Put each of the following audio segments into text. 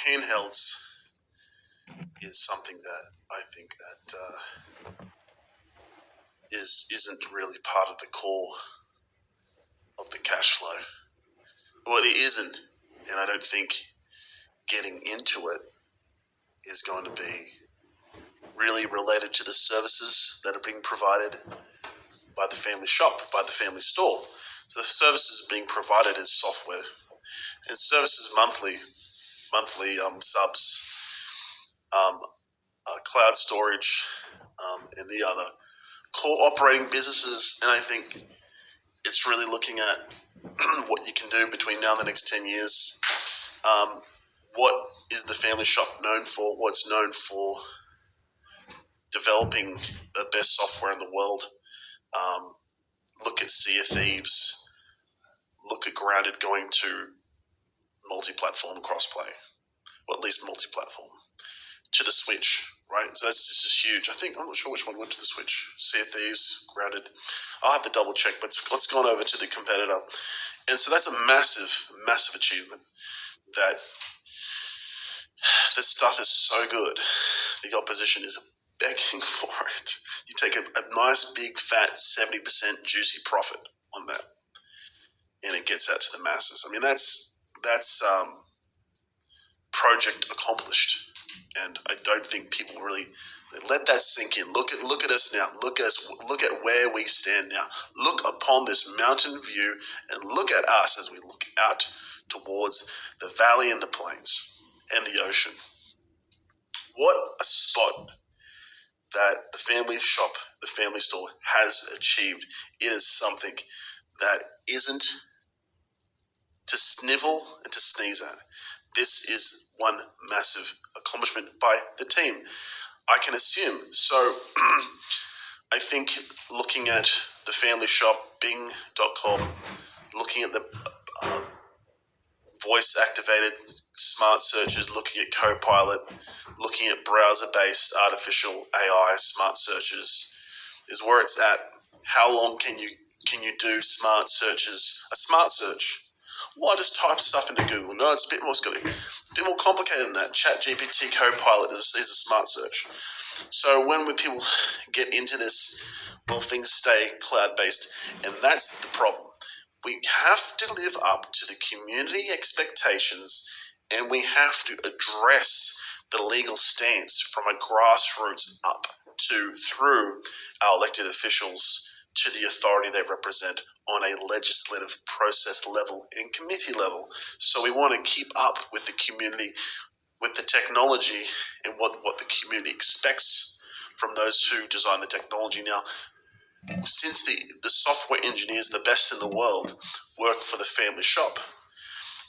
handhelds is something that I think that isn't really part of the core of the cash flow. Well, it isn't, and I don't think getting into it is going to be really related to the services that are being provided by the family shop, by the family store. So the services being provided is software and services monthly subs, cloud storage, and the other core operating businesses. And I think it's really looking at what you can do between now and the next 10 years. What is the family shop known for? What's known for developing the best software in the world? Look at Sea of Thieves. Look at Grounded going to multi-platform crossplay, or at least multi-platform, to the Switch, right? So this is huge. I'm not sure which one went to the Switch. Sea of Thieves, Grounded. I'll have to double check, but it's gone over to the competitor. And so that's a massive, massive achievement that this stuff is so good. The opposition is begging for it. You take a nice, big, fat, 70% juicy profit on that, and it gets out to the masses. I mean, that's project accomplished, and I don't think people really let that sink in. Look at us now. Look at where we stand now. Look upon this mountain view, and look at us as we look out towards the valley and the plains and the ocean. What a spot that the family shop, the family store has achieved. It is something that isn't to snivel and to sneeze at. This is one massive accomplishment by the team, I can assume. So I think looking at the family shop, Bing.com, looking at the voice-activated smart searches, looking at Copilot, looking at browser-based artificial AI smart searches is where it's at. How long can you do smart searches? A smart search. Well, I just type stuff into Google. No, it's a bit more complicated than that. ChatGPT Copilot is a smart search. So when people get into this, will things stay cloud-based? And that's the problem. We have to live up to the community expectations, and we have to address the legal stance from a grassroots up to through our elected officials to the authority they represent on a legislative process level and committee level. So we want to keep up with the community, with the technology, and what the community expects from those who design the technology. Now, since the software engineers, the best in the world, work for the family shop,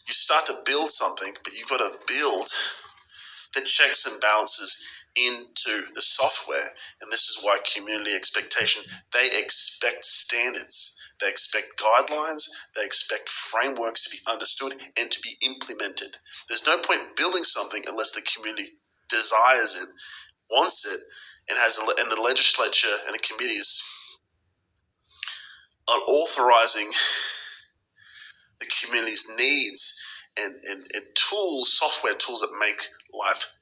you start to build something, but you've got to build the checks and balances into the software. And this is why community expectation, they expect standards. They expect guidelines, they expect frameworks to be understood and to be implemented. There's no point building something unless the community desires it, wants it, and the legislature and the committees are authorizing the community's needs and tools, software tools that make life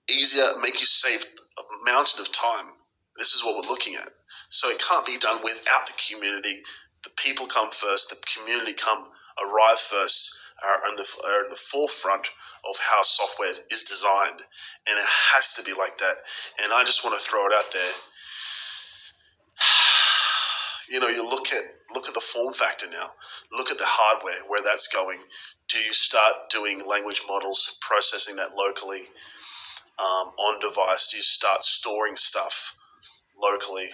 easier, make you save a mountain of time. This is what we're looking at. So it can't be done without the community. The people come first, the community arrive first, are in the forefront of how software is designed. And it has to be like that. And I just want to throw it out there. You look at the form factor now. Look at the hardware, where that's going. Do you start doing language models, processing that locally on device? Do you start storing stuff locally?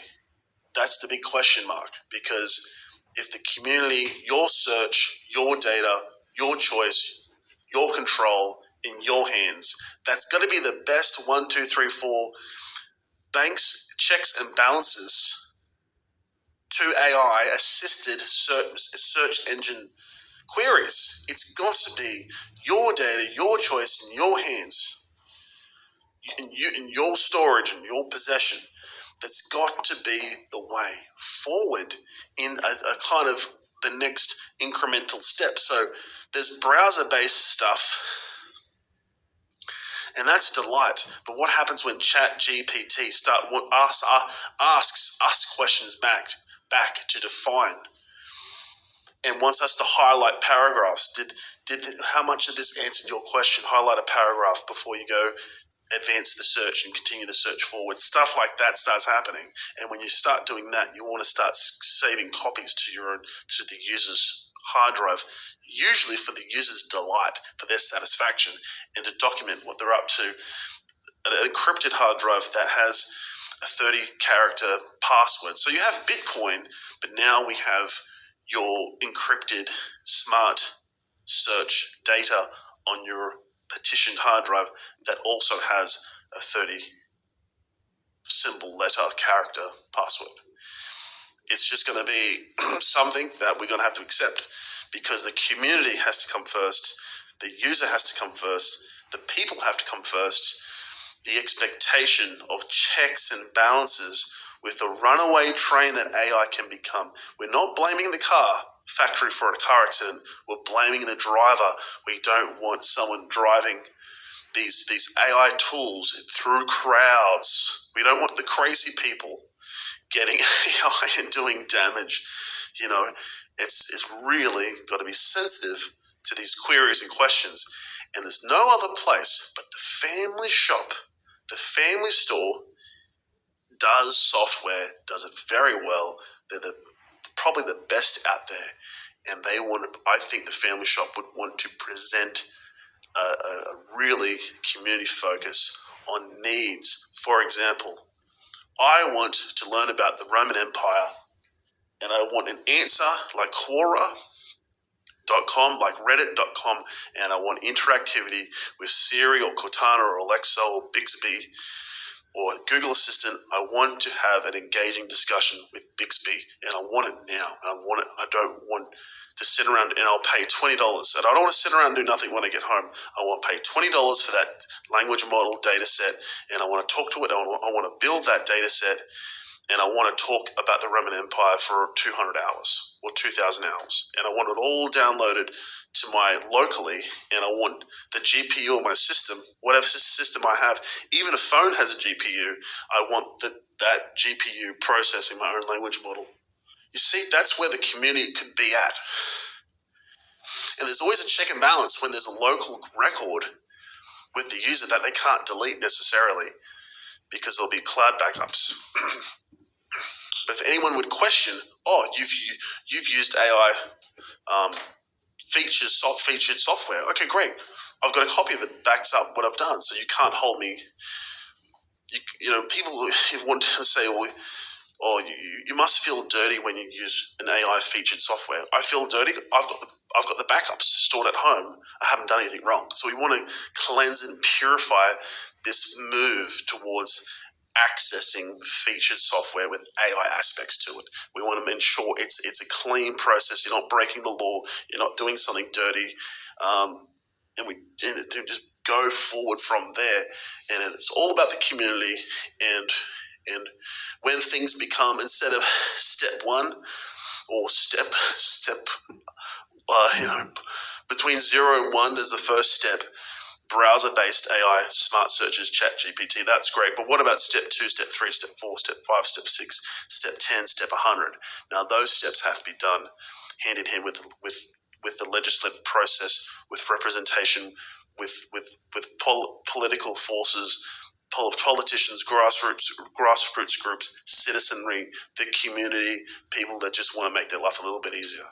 That's the big question mark, because if the community, your search, your data, your choice, your control in your hands, that's got to be the best 1, 2, 3, 4 banks, checks and balances to AI assisted search engine queries. It's got to be your data, your choice in your hands, in your storage, in your possession. That's got to be the way forward in a kind of the next incremental step. So there's browser-based stuff And that's a delight. But what happens when ChatGPT asks us questions back to define and wants us to highlight paragraphs? Did how much of this answered your question? Highlight a paragraph before you go advance the search and continue the search forward. Stuff like that starts happening, and when you start doing that, you want to start saving copies to the user's hard drive, usually for the user's delight, for their satisfaction, and to document what they're up to. An encrypted hard drive that has a 30-character password. So you have Bitcoin, but now we have your encrypted smart search data on your partitioned hard drive that also has a 30 symbol, letter, character password. It's just going to be something that we're going to have to accept, because the community has to come first, the user has to come first, the people have to come first. The expectation of checks and balances with the runaway train that AI can become. We're not blaming the factory for a car accident. We're blaming the driver. We don't want someone driving these AI tools through crowds. We don't want the crazy people getting AI and doing damage. It's really got to be sensitive to these queries and questions. And there's no other place but the family shop. The family store does software, does it very well. They're probably the best out there. And I think the family shop would want to present a really community focus on needs. For example, I want to learn about the Roman Empire, and I want an answer like Quora.com, like Reddit.com, and I want interactivity with Siri or Cortana or Alexa or Bixby or Google Assistant. I want to have an engaging discussion with Bixby, and I want it now. I don't want to sit around, and I'll pay $20. And I don't want to sit around and do nothing when I get home. I want to pay $20 for that language model data set, and I want to talk to it. I want to build that data set, and I want to talk about the Roman Empire for 200 hours or 2,000 hours. And I want it all downloaded to my locally, and I want the GPU of my system, whatever system I have, even a phone has a GPU, I want that GPU processing my own language model. You see, that's where the community could be at. And there's always a check and balance when there's a local record with the user that they can't delete necessarily, because there'll be cloud backups. But if anyone would question, you've used AI featured software. Okay, great. I've got a copy of it that backs up what I've done, so you can't hold me. People want to say, you must feel dirty when you use an AI featured software. I feel dirty. I've got the backups stored at home. I haven't done anything wrong. So we want to cleanse and purify this move towards accessing featured software with AI aspects to it. We want to ensure it's a clean process. You're not breaking the law. You're not doing something dirty, and to just go forward from there. And it's all about the community. And when things become, instead of step one or step between 0 and 1, there's the first step. Browser-based AI, smart searches, ChatGPT, that's great. But what about step 2, step 3, step 4, step 5, step 6, step 10, step 100? Now, those steps have to be done hand in hand with the legislative process, with representation, with political forces, politicians, grassroots groups, citizenry, the community, people that just want to make their life a little bit easier.